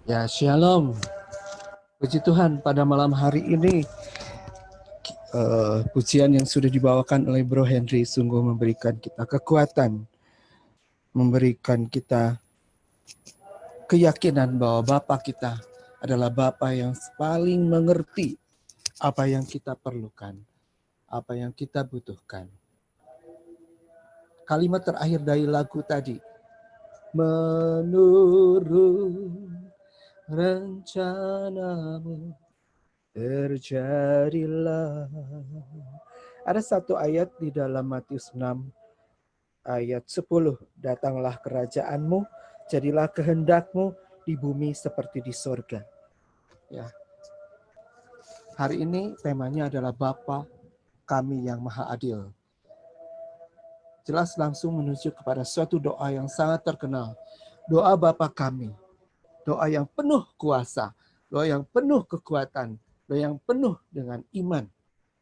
Ya, shalom. Puji Tuhan, pada malam hari ini pujian yang sudah dibawakan oleh Bro Henry sungguh memberikan kita kekuatan, memberikan kita keyakinan bahwa Bapa kita adalah Bapa yang paling mengerti apa yang kita perlukan, apa yang kita butuhkan. Kalimat terakhir dari lagu tadi, menurut rencanamu terjadilah. Ada satu ayat di dalam Matius 6 ayat 10. Datanglah kerajaanmu, jadilah kehendakmu di bumi seperti di sorga. Ya. Hari ini temanya adalah Bapa kami yang maha adil. Jelas langsung menuju kepada suatu doa yang sangat terkenal. Doa Bapa kami. Doa yang penuh kuasa. Doa yang penuh kekuatan. Doa yang penuh dengan iman.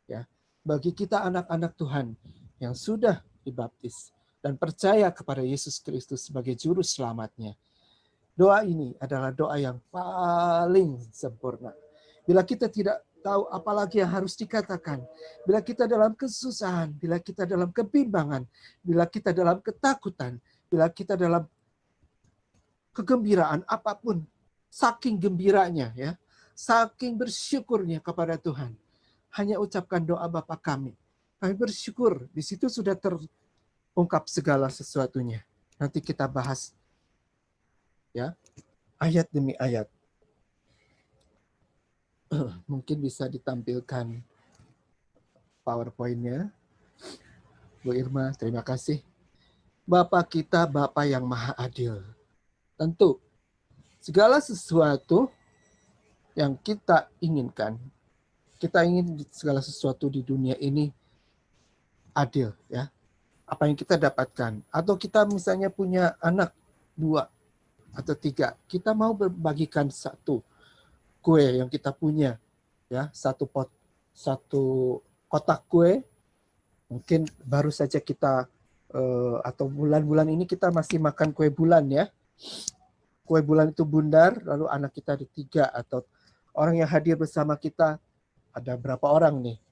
Ya, bagi kita anak-anak Tuhan yang sudah dibaptis dan percaya kepada Yesus Kristus sebagai juru selamatnya. Doa ini adalah doa yang paling sempurna. Bila kita tidak tahu apalagi yang harus dikatakan, bila kita dalam kesusahan, bila kita dalam kebimbangan, bila kita dalam ketakutan, bila kita dalam kegembiraan apapun, saking gembiranya ya, saking bersyukurnya kepada Tuhan, hanya ucapkan doa Bapa kami. Kami bersyukur di situ sudah terungkap segala sesuatunya. Nanti kita bahas ya, ayat demi ayat. Mungkin bisa ditampilkan PowerPoint-nya. Bu Irma, terima kasih. Bapa kita, Bapa yang maha adil. Tentu, segala sesuatu yang kita inginkan, kita ingin segala sesuatu di dunia ini adil, ya. Apa yang kita dapatkan. Atau kita misalnya punya anak 2 atau 3, kita mau berbagikan satu kue yang kita punya, ya, satu kotak kue. Mungkin baru saja kita atau bulan-bulan ini kita masih makan kue bulan ya. Kue bulan itu bundar, lalu anak kita ada 3 atau orang yang hadir bersama kita ada berapa orang nih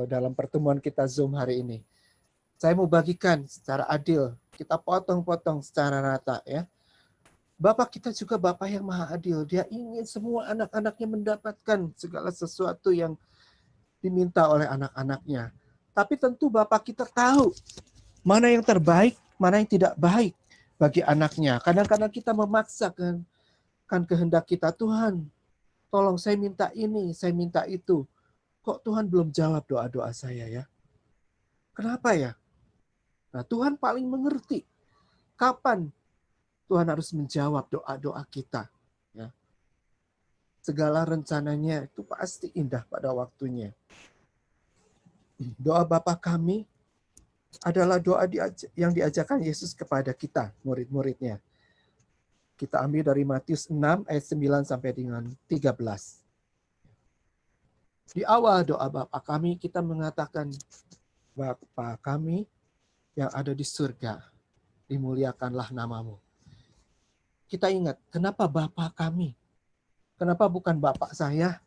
dalam pertemuan kita Zoom hari ini. Saya mau bagikan secara adil, kita potong-potong secara rata ya. Bapak kita juga Bapak yang maha adil. Dia ingin semua anak-anaknya mendapatkan segala sesuatu yang diminta oleh anak-anaknya. Tapi tentu Bapak kita tahu mana yang terbaik, mana yang tidak baik bagi anaknya. Kadang-kadang kita memaksakan kehendak kita, Tuhan, tolong saya minta ini, saya minta itu. Kok Tuhan belum jawab doa-doa saya ya? Kenapa ya? Nah, Tuhan paling mengerti kapan Tuhan harus menjawab doa-doa kita. Ya. Segala rencananya itu pasti indah pada waktunya. Doa Bapa kami adalah doa yang diajarkan Yesus kepada kita, murid-muridnya. Kita ambil dari Matius 6 ayat 9 sampai dengan 13. Di awal doa Bapa kami, kita mengatakan, Bapa kami yang ada di surga, dimuliakanlah namamu. Kita ingat, kenapa Bapa kami? Kenapa bukan Bapak saya?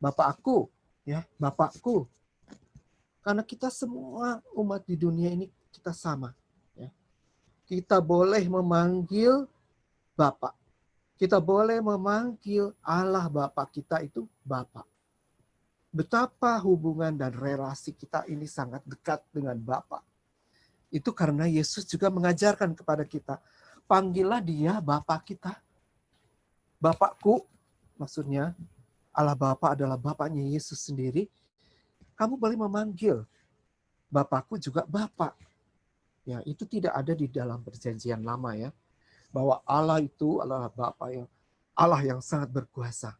Bapak aku, ya, Bapakku. Karena kita semua umat di dunia ini kita sama. Ya. Kita boleh memanggil Bapak. Kita boleh memanggil Allah Bapak kita itu Bapak. Betapa hubungan dan relasi kita ini sangat dekat dengan Bapa. Itu karena Yesus juga mengajarkan kepada kita, panggillah dia Bapa kita. Bapakku, maksudnya Allah Bapa adalah Bapaknya Yesus sendiri. Kamu boleh memanggil Bapakku juga Bapa. Ya, itu tidak ada di dalam perjanjian lama ya. Bahwa Allah itu adalah Bapa yang sangat berkuasa.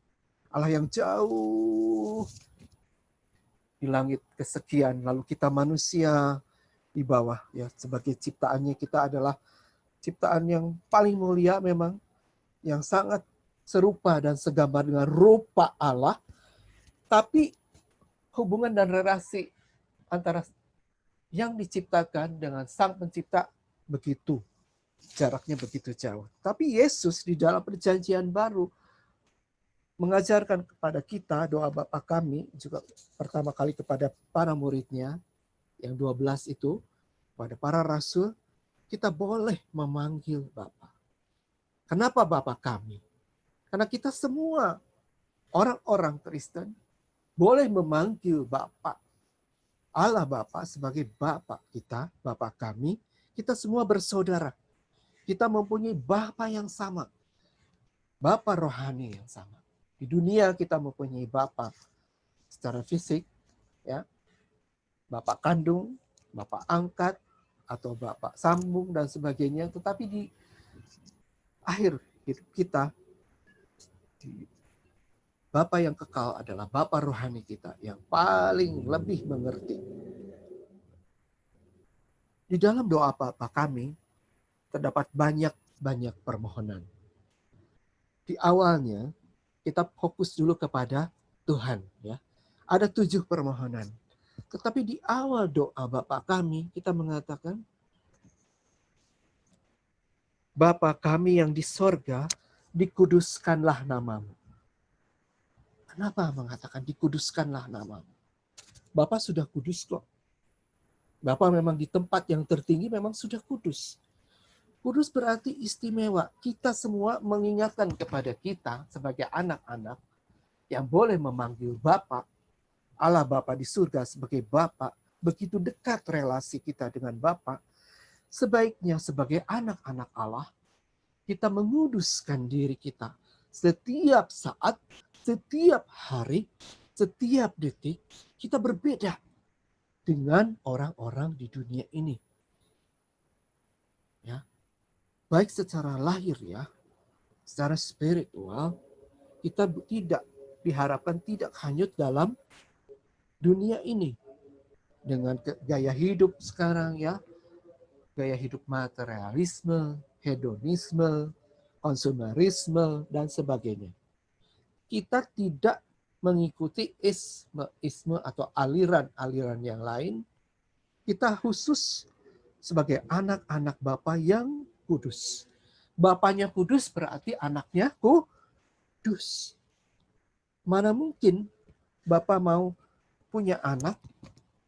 Allah yang jauh di langit kesekian, lalu kita manusia di bawah ya, sebagai ciptaannya kita adalah ciptaan yang paling mulia memang, yang sangat serupa dan segambar dengan rupa Allah, tapi hubungan dan relasi antara yang diciptakan dengan Sang Pencipta begitu Jaraknya begitu jauh. Tapi Yesus di dalam perjanjian baru mengajarkan kepada kita doa Bapa kami, juga pertama kali kepada para muridnya, yang 12 itu, pada para rasul, kita boleh memanggil Bapa. Kenapa Bapa kami? Karena kita semua orang-orang Kristen boleh memanggil Bapa. Allah Bapa sebagai Bapa kita, Bapa kami. Kita semua bersaudara. Kita mempunyai Bapa yang sama. Bapa rohani yang sama. Di dunia kita mempunyai Bapa secara fisik, ya, Bapak kandung, Bapak angkat, atau Bapak sambung dan sebagainya. Tetapi di akhir hidup kita, Bapa yang kekal adalah Bapa rohani kita yang paling lebih mengerti. Di dalam doa Bapa kami terdapat banyak permohonan. Di awalnya kita fokus dulu kepada Tuhan, ya. Ada 7 permohonan. Tetapi di awal doa Bapa kami kita mengatakan, Bapa kami yang di sorga, dikuduskanlah namamu. Kenapa mengatakan dikuduskanlah namamu? Bapa sudah kudus kok. Bapa memang di tempat yang tertinggi memang sudah kudus. Kudus berarti istimewa. Kita semua mengingatkan kepada kita sebagai anak-anak yang boleh memanggil Bapa, Allah Bapa di surga sebagai Bapa, begitu dekat relasi kita dengan Bapa. Sebaiknya sebagai anak-anak Allah, kita menguduskan diri kita setiap saat, setiap hari, setiap detik. Kita berbeda dengan orang-orang di dunia ini. Ya. Baik secara lahir, ya, secara spiritual, kita tidak diharapkan tidak hanyut dalam dunia ini. Dengan gaya hidup sekarang, ya, gaya hidup materialisme, hedonisme, konsumerisme, dan sebagainya. Kita tidak mengikuti isme atau aliran-aliran yang lain. Kita khusus sebagai anak-anak Bapa yang kudus. Bapaknya kudus berarti anaknya kudus. Mana mungkin Bapa mau punya anak,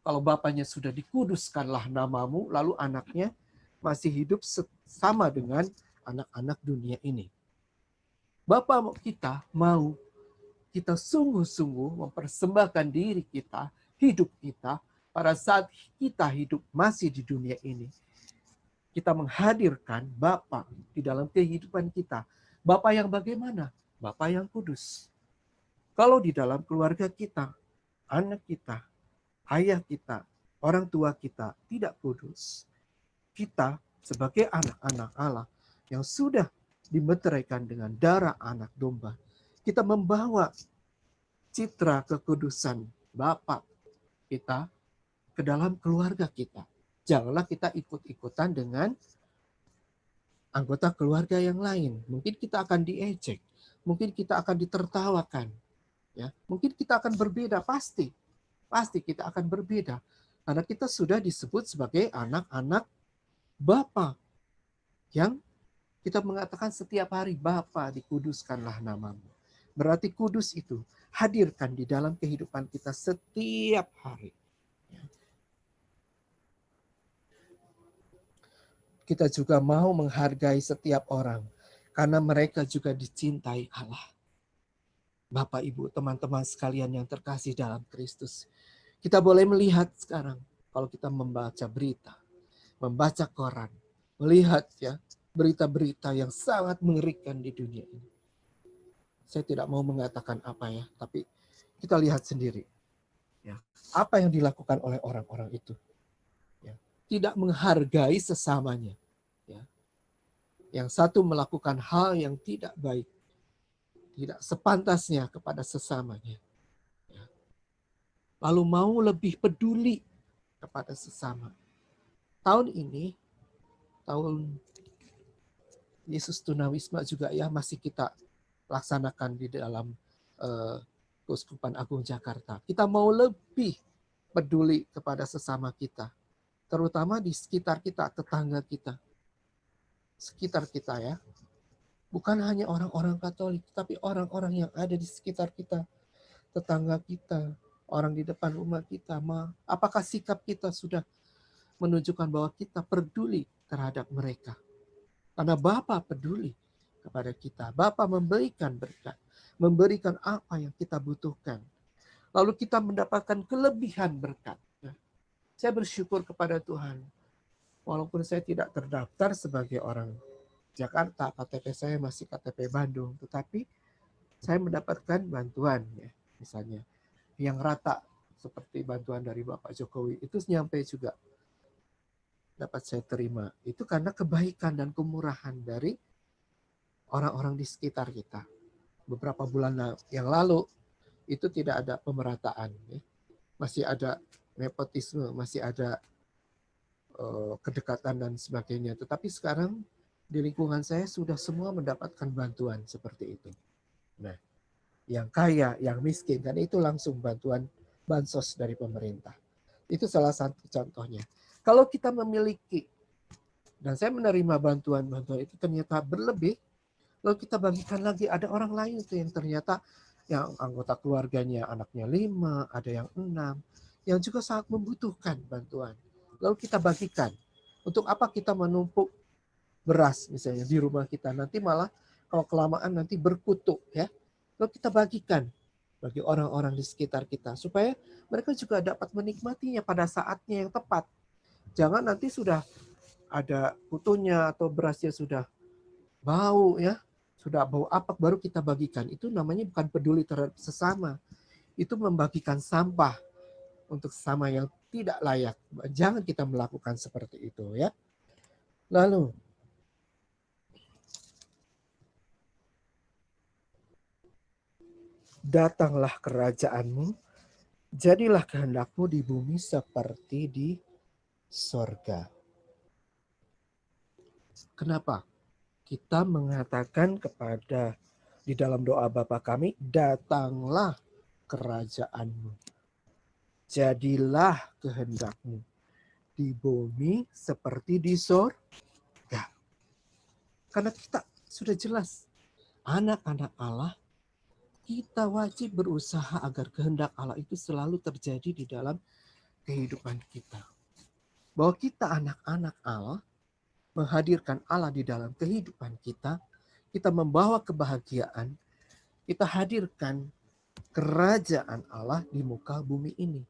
kalau bapaknya sudah dikuduskanlah namamu, lalu anaknya masih hidup sama dengan anak-anak dunia ini. Bapa kita mau kita sungguh-sungguh mempersembahkan diri kita, hidup kita, pada saat kita hidup masih di dunia ini. Kita menghadirkan Bapa di dalam kehidupan kita. Bapa yang bagaimana? Bapa yang kudus. Kalau di dalam keluarga kita, anak kita, ayah kita, orang tua kita tidak kudus, kita sebagai anak-anak Allah yang sudah dimeteraikan dengan darah anak domba, kita membawa citra kekudusan Bapa kita ke dalam keluarga kita. Janganlah kita ikut-ikutan dengan anggota keluarga yang lain. Mungkin kita akan diejek, mungkin kita akan ditertawakan, ya. Mungkin kita akan berbeda, pasti kita akan berbeda. Karena kita sudah disebut sebagai anak-anak Bapa yang kita mengatakan setiap hari, Bapa dikuduskanlah namamu. Berarti kudus itu hadirkan di dalam kehidupan kita setiap hari. Kita juga mau menghargai setiap orang karena mereka juga dicintai Allah. Bapak, Ibu, teman-teman sekalian yang terkasih dalam Kristus. Kita boleh melihat sekarang kalau kita membaca berita, membaca koran, melihat, ya, berita-berita yang sangat mengerikan di dunia ini. Saya tidak mau mengatakan apa, ya, tapi kita lihat sendiri, ya, apa yang dilakukan oleh orang-orang itu, ya, tidak menghargai sesamanya, ya. Yang satu melakukan hal yang tidak baik, tidak sepantasnya kepada sesamanya, ya. Lalu mau lebih peduli kepada sesama. Tahun ini, tahun Yesus Tunawisma juga, ya, masih kita laksanakan di dalam Keuskupan Agung Jakarta. Kita mau lebih peduli kepada sesama kita, terutama di sekitar kita, tetangga kita. sekitar kita ya. Bukan hanya orang-orang Katolik, tapi orang-orang yang ada di sekitar kita, tetangga kita, orang di depan rumah kita. Apakah sikap kita sudah menunjukkan bahwa kita peduli terhadap mereka? Karena Bapa peduli kepada kita. Bapa memberikan berkat, memberikan apa yang kita butuhkan. Lalu kita mendapatkan kelebihan berkat. Saya bersyukur kepada Tuhan. Walaupun saya tidak terdaftar sebagai orang Jakarta, KTP saya masih KTP Bandung, tetapi saya mendapatkan bantuan ya, misalnya yang rata seperti bantuan dari Bapak Jokowi itu nyampe juga dapat saya terima. Itu karena kebaikan dan kemurahan dari orang-orang di sekitar kita. Beberapa bulan yang lalu itu tidak ada pemerataan, ya. Masih ada nepotisme, masih ada kedekatan dan sebagainya. Tetapi sekarang di lingkungan saya sudah semua mendapatkan bantuan seperti itu. Nah, yang kaya, yang miskin, kan itu langsung bantuan bansos dari pemerintah. Itu salah satu contohnya. Kalau kita memiliki, dan saya menerima bantuan-bantuan itu ternyata berlebih, lalu kita bagikan lagi, ada orang lain itu yang ternyata yang anggota keluarganya anaknya 5, ada yang 6, yang juga sangat membutuhkan bantuan. Lalu kita bagikan. Untuk apa kita menumpuk beras misalnya di rumah kita? Nanti malah kalau kelamaan nanti berkutu ya. Lalu kita bagikan bagi orang-orang di sekitar kita supaya mereka juga dapat menikmatinya pada saatnya yang tepat. Jangan nanti sudah ada kutunya atau berasnya sudah bau ya, sudah bau apek baru kita bagikan. Itu namanya bukan peduli terhadap sesama. Itu membagikan sampah untuk sesama yang tidak layak. Jangan kita melakukan seperti itu ya. Lalu datanglah kerajaanmu, jadilah kehendakmu di bumi seperti di sorga. Kenapa? Kita mengatakan kepada di dalam doa Bapa kami, datanglah kerajaanmu. Jadilah kehendakmu di bumi seperti di sorga. Karena kita sudah jelas, anak-anak Allah, kita wajib berusaha agar kehendak Allah itu selalu terjadi di dalam kehidupan kita. Bahwa kita anak-anak Allah, menghadirkan Allah di dalam kehidupan kita, kita membawa kebahagiaan, kita hadirkan kerajaan Allah di muka bumi ini.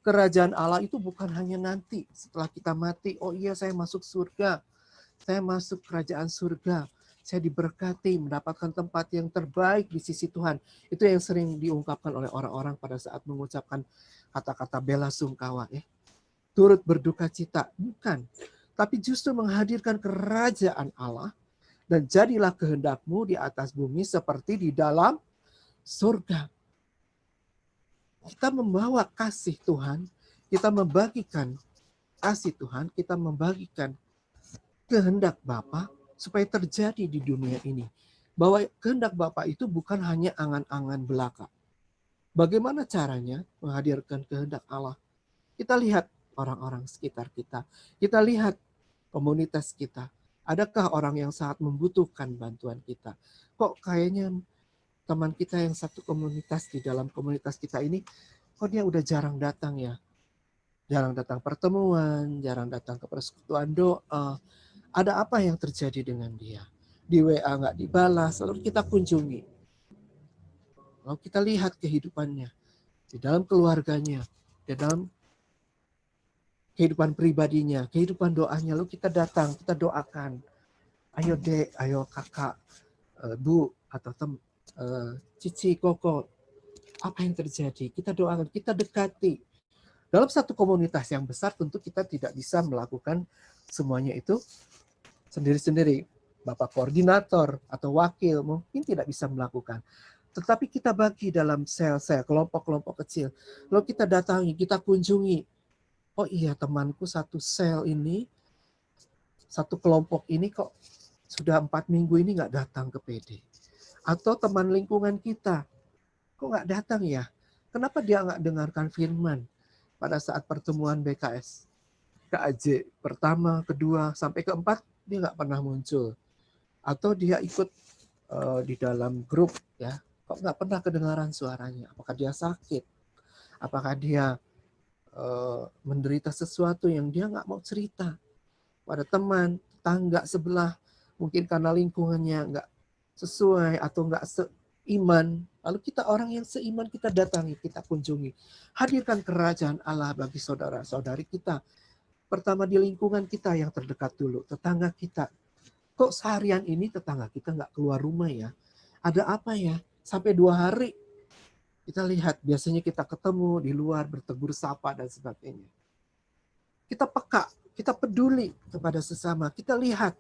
Kerajaan Allah itu bukan hanya nanti setelah kita mati, oh iya saya masuk surga, saya masuk kerajaan surga, saya diberkati mendapatkan tempat yang terbaik di sisi Tuhan. Itu yang sering diungkapkan oleh orang-orang pada saat mengucapkan kata-kata bela sungkawa. Turut berduka cita. Bukan. Tapi justru menghadirkan kerajaan Allah dan jadilah kehendakmu di atas bumi seperti di dalam surga. Kita membawa kasih Tuhan, kita membagikan kasih Tuhan, kita membagikan kehendak Bapa supaya terjadi di dunia ini. Bahwa kehendak Bapa itu bukan hanya angan-angan belaka. Bagaimana caranya menghadirkan kehendak Allah? Kita lihat orang-orang sekitar kita. Kita lihat komunitas kita. Adakah orang yang sangat membutuhkan bantuan kita? Kok kayaknya teman kita yang satu komunitas di dalam komunitas kita ini, kok dia udah jarang datang ya? Jarang datang pertemuan, jarang datang ke persekutuan doa. Ada apa yang terjadi dengan dia? Di WA nggak dibalas, lalu kita kunjungi. Lalu kita lihat kehidupannya, di dalam keluarganya, di dalam kehidupan pribadinya, kehidupan doanya. Lalu kita datang, kita doakan. Ayo dek, ayo kakak, bu, atau cici, koko. Apa yang terjadi? Kita doakan, kita dekati. Dalam satu komunitas yang besar tentu kita tidak bisa melakukan semuanya itu sendiri-sendiri. Bapak koordinator atau wakil mungkin tidak bisa melakukan. Tetapi kita bagi dalam sel-sel, kelompok-kelompok kecil. Lalu kita datangi, kita kunjungi. Oh iya, temanku satu sel ini, satu kelompok ini kok sudah 4 minggu ini nggak datang ke PD. Atau teman lingkungan kita, kok nggak datang ya? Kenapa dia nggak dengarkan firman pada saat pertemuan BKS? KAJ pertama, kedua, sampai keempat, dia nggak pernah muncul. Atau dia ikut di dalam grup, ya, kok nggak pernah kedengaran suaranya. Apakah dia sakit? Apakah dia menderita sesuatu yang dia nggak mau cerita pada teman, tetangga sebelah, mungkin karena lingkungannya nggak sesuai atau nggak seiman. Lalu kita orang yang seiman kita datangi, kita kunjungi. Hadirkan kerajaan Allah bagi saudara-saudari kita. Pertama di lingkungan kita yang terdekat dulu, tetangga kita. Kok seharian ini tetangga kita nggak keluar rumah ya? Ada apa ya? Sampai 2 hari kita lihat, biasanya kita ketemu di luar, bertegur sapa dan sebagainya. Kita peka, kita peduli kepada sesama, kita lihat,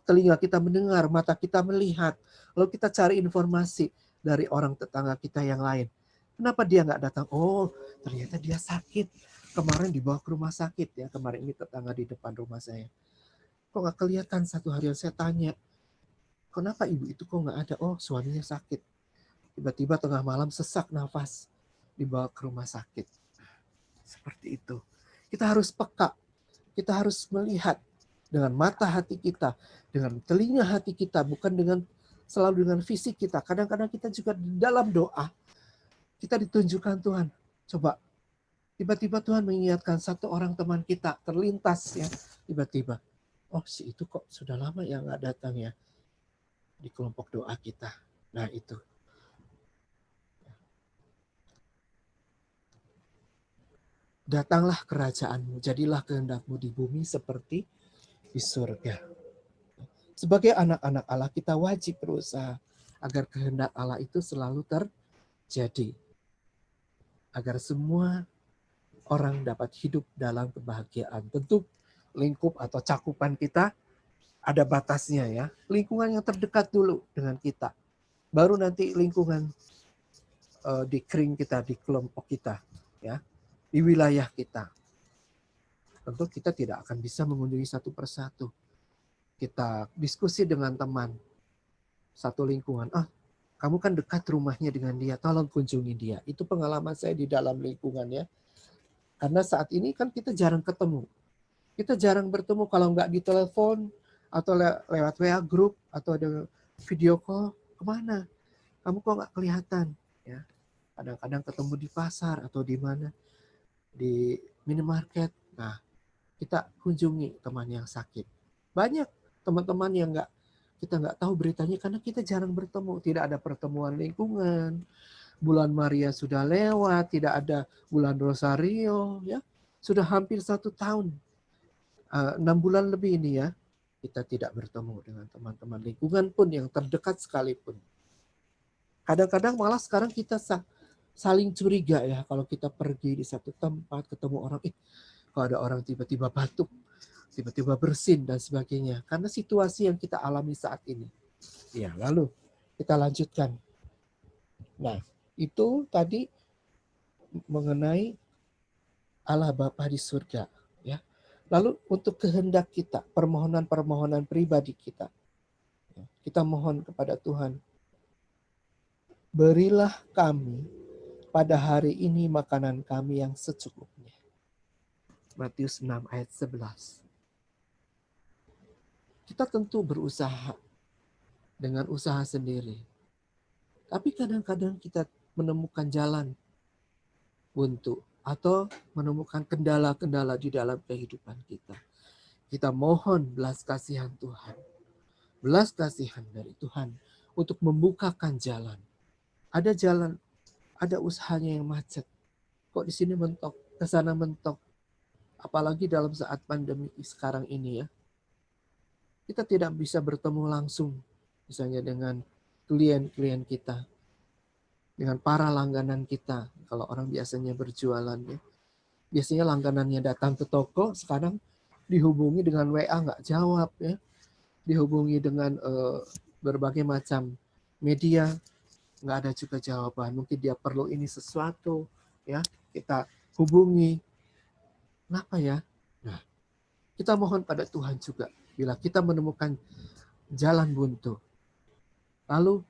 telinga kita mendengar, mata kita melihat, lalu kita cari informasi dari orang tetangga kita yang lain. Kenapa dia nggak datang? Oh, ternyata dia sakit. Kemarin dibawa ke rumah sakit ya, kemarin ini tetangga di depan rumah saya. Kok nggak kelihatan? Satu hari saya tanya, kenapa ibu itu kok nggak ada? Oh, suaminya sakit. Tiba-tiba tengah malam sesak nafas, dibawa ke rumah sakit. Seperti itu. Kita harus peka. Kita harus melihat dengan mata hati kita, dengan telinga hati kita, bukan selalu dengan fisik kita. Kadang-kadang kita juga di dalam doa, kita ditunjukkan Tuhan. Coba, tiba-tiba Tuhan mengingatkan satu orang teman kita, terlintas ya, tiba-tiba. Oh, si itu kok sudah lama ya nggak datang ya di kelompok doa kita. Nah, itu. Datanglah kerajaanmu, jadilah kehendakmu di bumi seperti di surga. Sebagai anak-anak Allah, kita wajib berusaha agar kehendak Allah itu selalu terjadi. Agar semua orang dapat hidup dalam kebahagiaan. Tentu lingkup atau cakupan kita ada batasnya ya. Lingkungan yang terdekat dulu dengan kita. Baru nanti lingkungan di kring kita, di kelompok kita, ya, di wilayah kita. Tentu kita tidak akan bisa mengunjungi satu persatu. Kita diskusi dengan teman satu lingkungan. Ah, kamu kan dekat rumahnya dengan dia, tolong kunjungi dia. Itu pengalaman saya di dalam lingkungan ya. Karena saat ini kan kita jarang ketemu. Kita jarang bertemu kalau nggak di telepon atau lewat WA group atau ada video call, kemana? Kamu kok nggak kelihatan? Ya, kadang-kadang ketemu di pasar atau di mana, di minimarket. Nah, kita kunjungi teman yang sakit. Banyak teman-teman yang kita nggak tahu beritanya karena kita jarang bertemu. Tidak ada pertemuan lingkungan. Bulan Maria sudah lewat, tidak ada bulan Rosario, ya sudah hampir 1 tahun, 6 bulan lebih ini ya, kita tidak bertemu dengan teman-teman lingkungan pun yang terdekat sekalipun. Kadang-kadang malah sekarang kita saling curiga ya, kalau kita pergi di satu tempat ketemu orang, kalau ada orang tiba-tiba batuk, tiba-tiba bersin dan sebagainya, karena situasi yang kita alami saat ini. Ya, lalu kita lanjutkan. Nah, itu tadi mengenai Allah Bapa di surga, ya. Lalu untuk kehendak kita, permohonan-permohonan pribadi kita, ya, kita mohon kepada Tuhan, berilah kami pada hari ini makanan kami yang secukupnya. Matius 6 ayat 11. Kita tentu berusaha dengan usaha sendiri. Tapi kadang-kadang kita menemukan jalan untuk atau menemukan kendala-kendala di dalam kehidupan kita. Kita mohon belas kasihan Tuhan. Belas kasihan dari Tuhan untuk membukakan jalan. Ada jalan, ada usahanya yang macet. Kok di sini mentok, ke sana mentok. Apalagi dalam saat pandemi sekarang ini ya. Kita tidak bisa bertemu langsung misalnya dengan klien-klien kita, dengan para langganan kita. Kalau orang biasanya berjualan ya, biasanya langganannya datang ke toko, sekarang dihubungi dengan WA nggak jawab ya, dihubungi dengan berbagai macam media, nggak ada juga jawaban. Mungkin dia perlu ini sesuatu ya, kita hubungi. Kenapa ya? Nah, kita mohon pada Tuhan juga, bila kita menemukan jalan buntu, lalu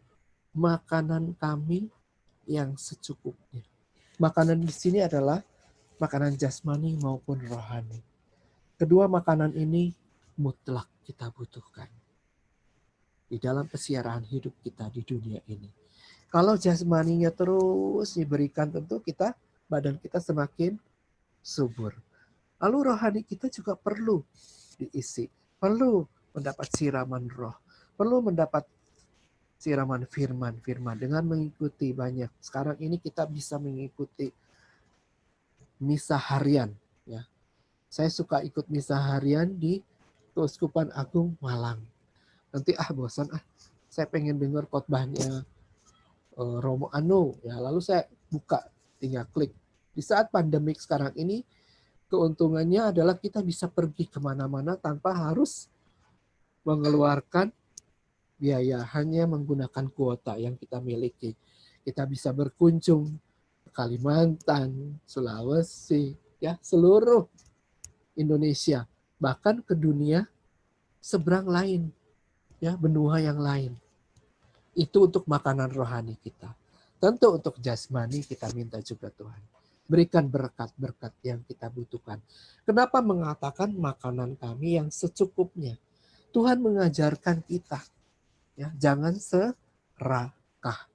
makanan kami yang secukupnya. Makanan di sini adalah makanan jasmani maupun rohani. Kedua makanan ini mutlak kita butuhkan di dalam kesiaraan hidup kita di dunia ini. Kalau jasmaninya terus diberikan, tentu badan kita semakin subur. Lalu rohani kita juga perlu diisi, perlu mendapat siraman roh, perlu mendapat siraman firman dengan mengikuti banyak. Sekarang ini kita bisa mengikuti misa harian, ya. Saya suka ikut misa harian di Keuskupan Agung Malang. Nanti bosan saya pengen dengar khotbahnya Romo Anu, ya. Lalu saya buka, tinggal klik. Di saat pandemik sekarang ini, keuntungannya adalah kita bisa pergi kemana-mana tanpa harus mengeluarkan biaya, hanya menggunakan kuota yang kita miliki. Kita bisa berkunjung ke Kalimantan, Sulawesi, ya, seluruh Indonesia, bahkan ke dunia seberang lain, ya, benua yang lain. Itu untuk makanan rohani kita. Tentu untuk jasmani kita minta juga Tuhan. Berikan berkat-berkat yang kita butuhkan. Kenapa mengatakan makanan kami yang secukupnya? Tuhan mengajarkan kita, ya, jangan serakah.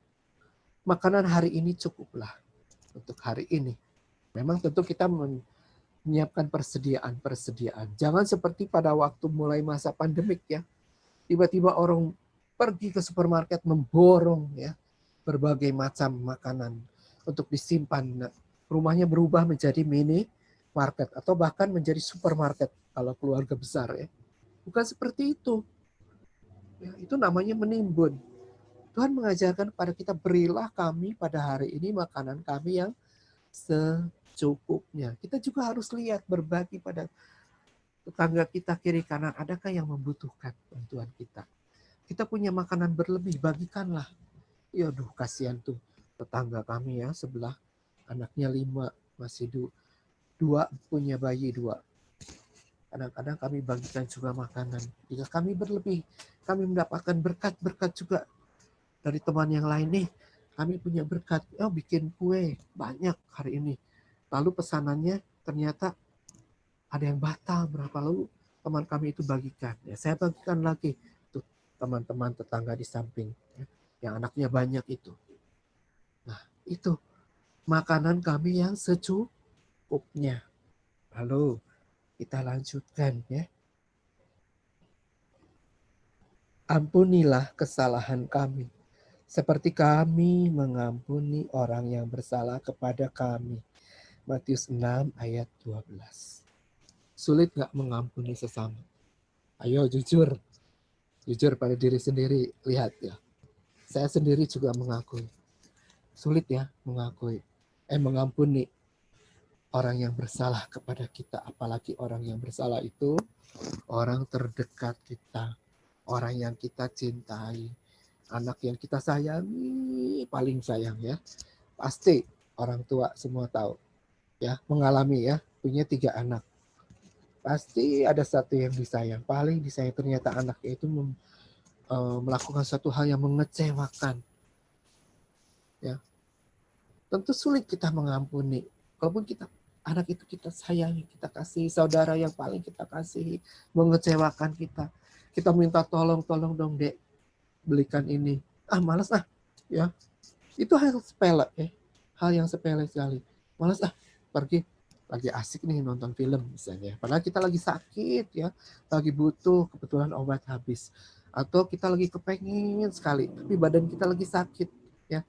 Makanan hari ini cukuplah untuk hari ini. Memang tentu kita menyiapkan persediaan. Jangan seperti pada waktu mulai masa pandemik, ya. Tiba-tiba orang pergi ke supermarket memborong, ya, berbagai macam makanan untuk disimpan. Rumahnya berubah menjadi mini market atau bahkan menjadi supermarket kalau keluarga besar, ya. Bukan seperti itu. Ya, itu namanya menimbun. Tuhan mengajarkan kepada kita, berilah kami pada hari ini makanan kami yang secukupnya. Kita juga harus lihat, berbagi pada tetangga kita kiri kanan, adakah yang membutuhkan bantuan kita. Kita punya makanan berlebih, bagikanlah. Ya, aduh, kasihan tuh tetangga kami, ya, sebelah, anaknya 5, masih 2, punya bayi 2. Kadang-kadang kami bagikan juga makanan. Jika kami berlebih, kami mendapatkan berkat-berkat juga dari teman yang lain. Nih, kami punya berkat, bikin kue banyak hari ini. Lalu pesanannya ternyata ada yang batal berapa, lalu teman kami itu bagikan. Ya, saya bagikan lagi tuh teman-teman tetangga di samping, ya, yang anaknya banyak itu. Nah, itu makanan kami yang secukupnya. Lalu kita lanjutkan, ya. Ampunilah kesalahan kami, seperti kami mengampuni orang yang bersalah kepada kami. Matius 6 ayat 12. Sulit gak mengampuni sesama? Ayo jujur pada diri sendiri. Lihat, ya, saya sendiri juga mengakui. Sulit, ya, mengampuni orang yang bersalah kepada kita. Apalagi orang yang bersalah itu orang terdekat kita, orang yang kita cintai, anak yang kita sayangi, paling sayang, ya. Pasti orang tua semua tahu, ya, mengalami, ya, punya 3 anak. Pasti ada satu yang disayang, paling disayang, ternyata anaknya itu melakukan satu hal yang mengecewakan, ya. Tentu sulit kita mengampuni. Kalaupun anak itu kita sayangi, kita kasih, saudara yang paling kita kasih mengecewakan kita, kita minta tolong dong Dek, belikan ini. Malas ya. Itu hal sepele, hal yang sepele sekali. Malas pergi, lagi asik nih nonton film misalnya. Padahal kita lagi sakit, ya, lagi butuh, kebetulan obat habis. Atau kita lagi kepengen sekali, tapi badan kita lagi sakit, ya.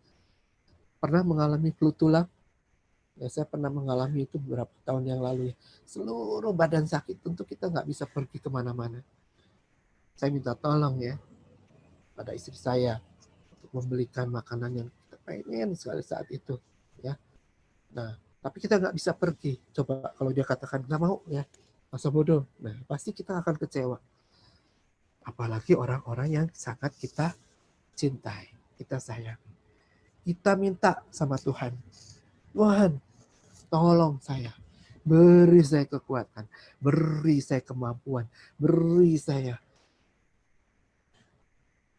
Pernah mengalami flu tulang? Ya, saya pernah mengalami itu beberapa tahun yang lalu, ya. Seluruh badan sakit, tentu kita nggak bisa pergi kemana-mana. Saya minta tolong, ya, pada istri saya untuk membelikan makanan yang kita pengen sekali saat itu, ya. Nah, tapi kita nggak bisa pergi. Coba kalau dia katakan nggak mau, ya, masa bodoh. Nah, pasti kita akan kecewa. Apalagi orang-orang yang sangat kita cintai, kita sayang. Kita minta sama Tuhan, Tuhan, tolong saya, beri saya kekuatan, beri saya kemampuan, beri saya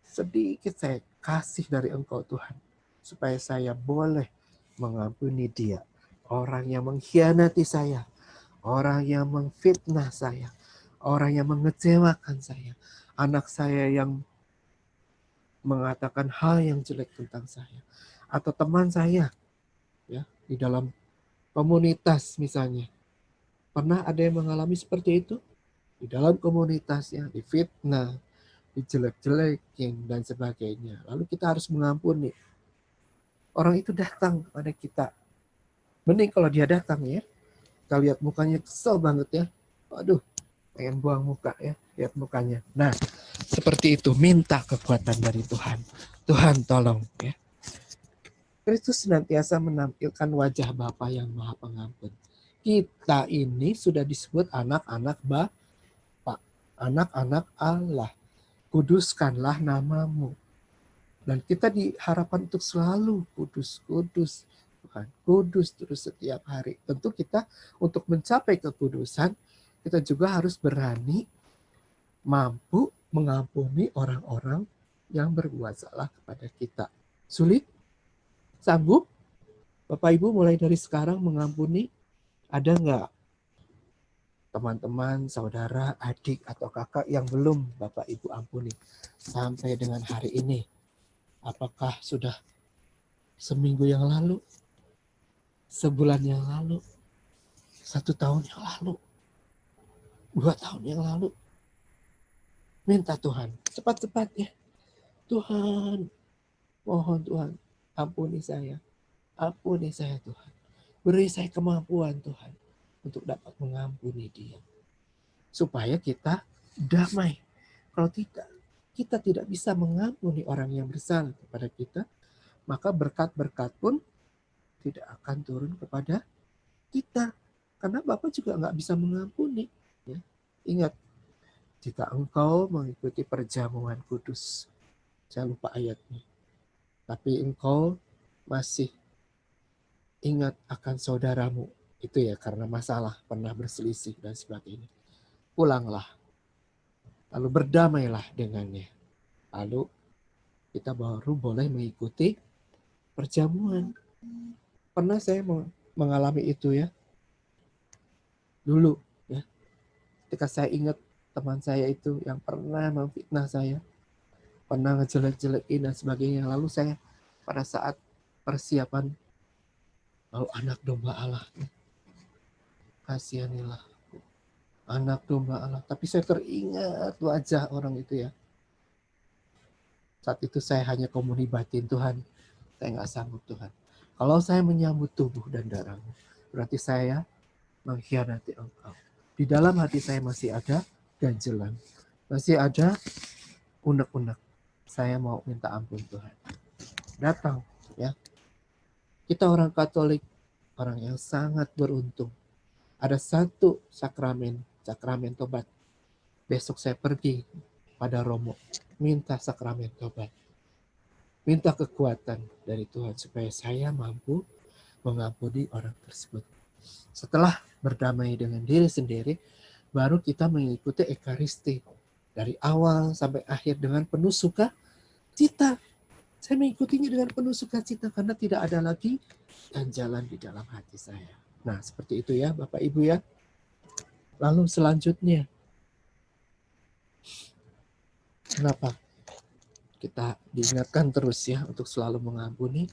sedikit, saya kasih dari Engkau Tuhan, supaya saya boleh mengampuni dia, orang yang mengkhianati saya, orang yang memfitnah saya, orang yang mengecewakan saya, anak saya yang mengatakan hal yang jelek tentang saya, atau teman saya ya di dalam komunitas misalnya. Pernah ada yang mengalami seperti itu? Di dalam komunitasnya, difitnah, dijelek-jelekin, dan sebagainya. Lalu kita harus mengampuni. Orang itu datang pada kita. Mending kalau dia datang ya, kita lihat mukanya kesel banget ya. Aduh, pengen buang muka ya, lihat mukanya. Nah, seperti itu, minta kekuatan dari Tuhan. Tuhan tolong ya. Kristus senantiasa menampilkan wajah Bapa yang Maha Pengampun. Kita ini sudah disebut anak-anak Bapa, anak-anak Allah. Kuduskanlah namamu. Dan kita diharapkan untuk selalu kudus, kudus. Tuhan, kudus terus setiap hari. Tentu kita untuk mencapai kekudusan, kita juga harus berani, mampu mengampuni orang-orang yang berbuat salah kepada kita. Sulit? Sanggup? Bapak Ibu mulai dari sekarang mengampuni? Ada nggak teman-teman, saudara, adik, atau kakak yang belum Bapak Ibu ampuni sampai dengan hari ini? Apakah sudah seminggu yang lalu, sebulan yang lalu, 1 tahun yang lalu, 2 tahun yang lalu? Minta Tuhan, cepat-cepat ya. Tuhan, mohon Tuhan, ampuni saya Tuhan. Beri saya kemampuan Tuhan untuk dapat mengampuni dia. Supaya kita damai. Kalau tidak, kita tidak bisa mengampuni orang yang bersalah kepada kita, maka berkat-berkat pun tidak akan turun kepada kita. Karena Bapak juga nggak bisa mengampuni. Ya. Ingat, jika engkau mengikuti perjamuan kudus, saya lupa ayatnya, tapi engkau masih ingat akan saudaramu, itu ya karena masalah, pernah berselisih dan sebagainya, pulanglah, lalu berdamailah dengannya. Lalu kita baru boleh mengikuti perjamuan. Pernah saya mengalami itu ya, dulu ya, ketika saya ingat teman saya itu yang pernah memfitnah saya, pernah ngejelek-jelekin dan sebagainya. Lalu saya pada saat persiapan, lalu anak domba Allah, kasihanilah anak domba Allah. Tapi saya teringat wajah orang itu ya. Saat itu saya hanya komuni batin, Tuhan, saya nggak sanggup Tuhan. Kalau saya menyambut tubuh dan darahmu, berarti saya mengkhianati Engkau. Di dalam hati saya masih ada ganjelan, masih ada unek-unek. Saya mau minta ampun Tuhan. Datang ya. Kita orang Katolik, orang yang sangat beruntung. Ada satu sakramen tobat. Besok saya pergi pada Romo, minta sakramen tobat. Minta kekuatan dari Tuhan supaya saya mampu mengampuni orang tersebut. Setelah berdamai dengan diri sendiri, baru kita mengikuti Ekaristi. Dari awal sampai akhir dengan penuh sukacita. Saya mengikutinya dengan penuh sukacita karena tidak ada lagi ganjalan di dalam hati saya. Nah, seperti itu ya Bapak Ibu ya. Lalu selanjutnya, kenapa kita diingatkan terus ya untuk selalu mengampuni?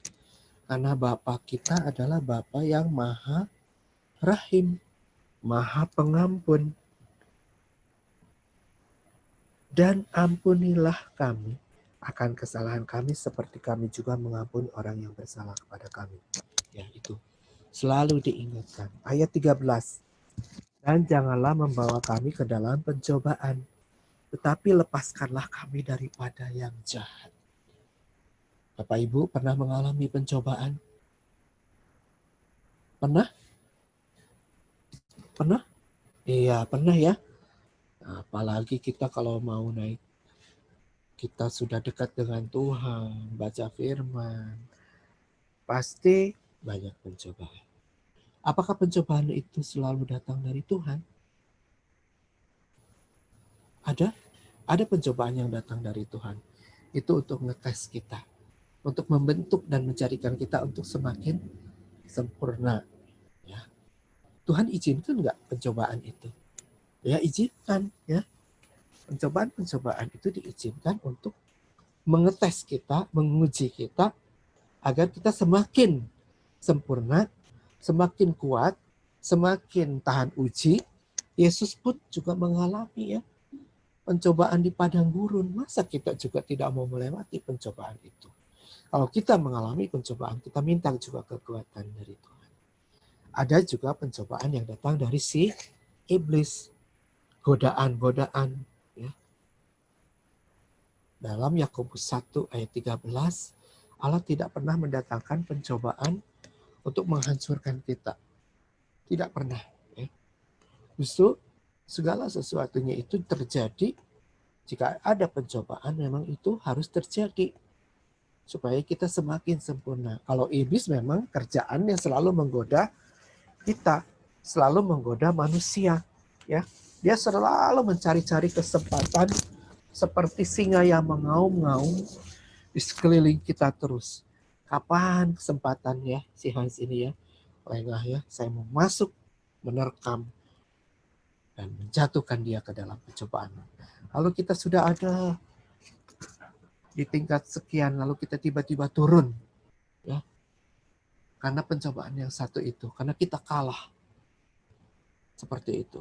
Karena Bapa kita adalah Bapa yang Maha Rahim, Maha Pengampun. Dan ampunilah kami akan kesalahan kami seperti kami juga mengampuni orang yang bersalah kepada kami. Ya, itu selalu diingatkan. Ayat 13. Dan janganlah membawa kami ke dalam pencobaan, tetapi lepaskanlah kami daripada yang jahat. Bapak Ibu pernah mengalami pencobaan? Pernah? Pernah? Iya, pernah ya. Apalagi kita kalau mau naik, kita sudah dekat dengan Tuhan, baca firman, pasti banyak pencobaan. Apakah pencobaan itu selalu datang dari Tuhan? Ada pencobaan yang datang dari Tuhan. Itu untuk ngetes kita, untuk membentuk dan mencarikan kita untuk semakin sempurna. Ya. Tuhan izinkan nggak pencobaan itu? Ya izinkan ya. Pencobaan-pencobaan itu diizinkan untuk mengetes kita, menguji kita agar kita semakin sempurna, semakin kuat, semakin tahan uji. Yesus pun juga mengalami ya pencobaan di padang gurun. Masa kita juga tidak mau melewati pencobaan itu? Kalau kita mengalami pencobaan, kita minta juga kekuatan dari Tuhan. Ada juga pencobaan yang datang dari si iblis, godaan-godaan. Ya. Dalam Yakobus 1 ayat 13, Allah tidak pernah mendatangkan pencobaan untuk menghancurkan kita. Tidak pernah. Ya. Justru segala sesuatunya itu terjadi, jika ada pencobaan memang itu harus terjadi. Supaya kita semakin sempurna. Kalau iblis memang kerjaannya selalu menggoda kita, selalu menggoda manusia. Ya, dia selalu mencari-cari kesempatan seperti singa yang mengaum-ngaum di sekeliling kita terus. Kapan kesempatannya si Hans ini ya? Lengah ya, saya mau masuk, menerkam, dan menjatuhkan dia ke dalam pencobaan. Lalu kita sudah ada di tingkat sekian, lalu kita tiba-tiba turun. Ya, karena pencobaan yang satu itu, karena kita kalah. Seperti itu.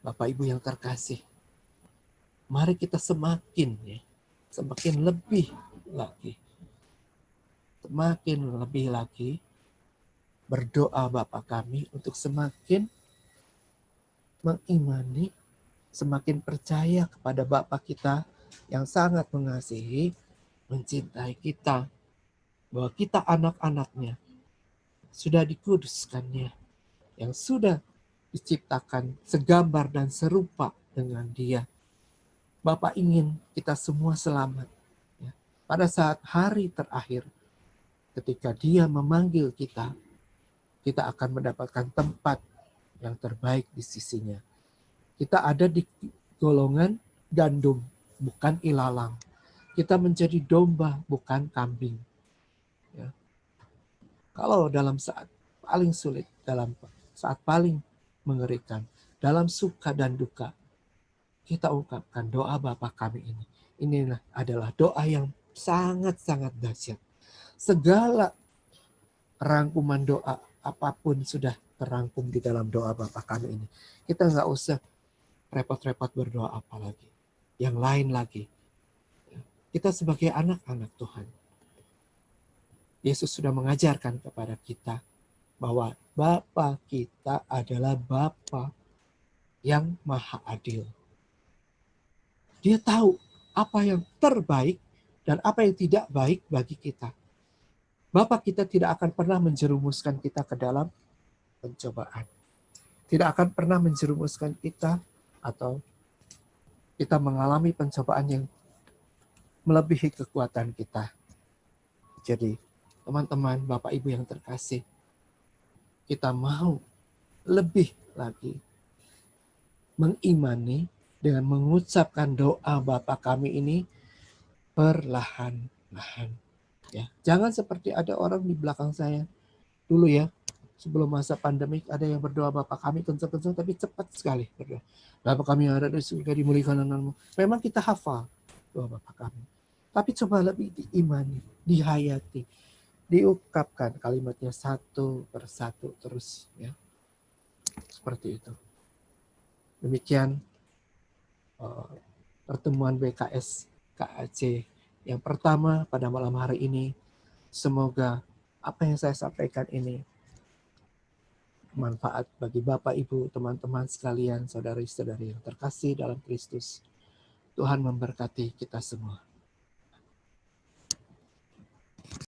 Bapak Ibu yang terkasih, mari kita semakin lebih lagi berdoa Bapa kami untuk semakin mengimani, semakin percaya kepada Bapa kita yang sangat mengasihi, mencintai kita, bahwa kita anak-anaknya sudah dikuduskannya, yang sudah diciptakan segambar dan serupa dengan Dia. Bapak ingin kita semua selamat. Ya. Pada saat hari terakhir, ketika Dia memanggil kita, kita akan mendapatkan tempat yang terbaik di sisinya. Kita ada di golongan gandum, bukan ilalang. Kita menjadi domba, bukan kambing. Ya. Kalau dalam saat paling sulit, dalam saat paling mengerikan, dalam suka dan duka, kita ungkapkan doa Bapa kami ini. Inilah adalah doa yang sangat-sangat dahsyat. Segala rangkuman doa apapun sudah terangkum di dalam doa Bapa kami ini. Kita nggak usah repot-repot berdoa apa lagi. Yang lain lagi. Kita sebagai anak-anak Tuhan, Yesus sudah mengajarkan kepada kita bahwa Bapa kita adalah Bapa yang maha adil. Dia tahu apa yang terbaik dan apa yang tidak baik bagi kita. Bapa kita tidak akan pernah menjerumuskan kita ke dalam pencobaan. Tidak akan pernah menjerumuskan kita atau kita mengalami pencobaan yang melebihi kekuatan kita. Jadi, teman-teman, Bapak Ibu yang terkasih, kita mau lebih lagi mengimani dengan mengucapkan doa Bapa kami ini perlahan-lahan. Ya, jangan seperti ada orang di belakang saya dulu ya, sebelum masa pandemik ada yang berdoa Bapa kami kencang-kencang tapi cepat sekali berdoa. Bapa kami yang ada di surga dimuliakan nama-Mu. Memang kita hafal doa Bapa kami. Tapi coba lebih diimani, dihayati, diungkapkan kalimatnya satu persatu terus ya. Seperti itu. Demikian pertemuan BKS KAC yang pertama pada malam hari ini. Semoga apa yang saya sampaikan ini manfaat bagi Bapak, Ibu, teman-teman sekalian, saudari-saudari yang terkasih dalam Kristus. Tuhan memberkati kita semua.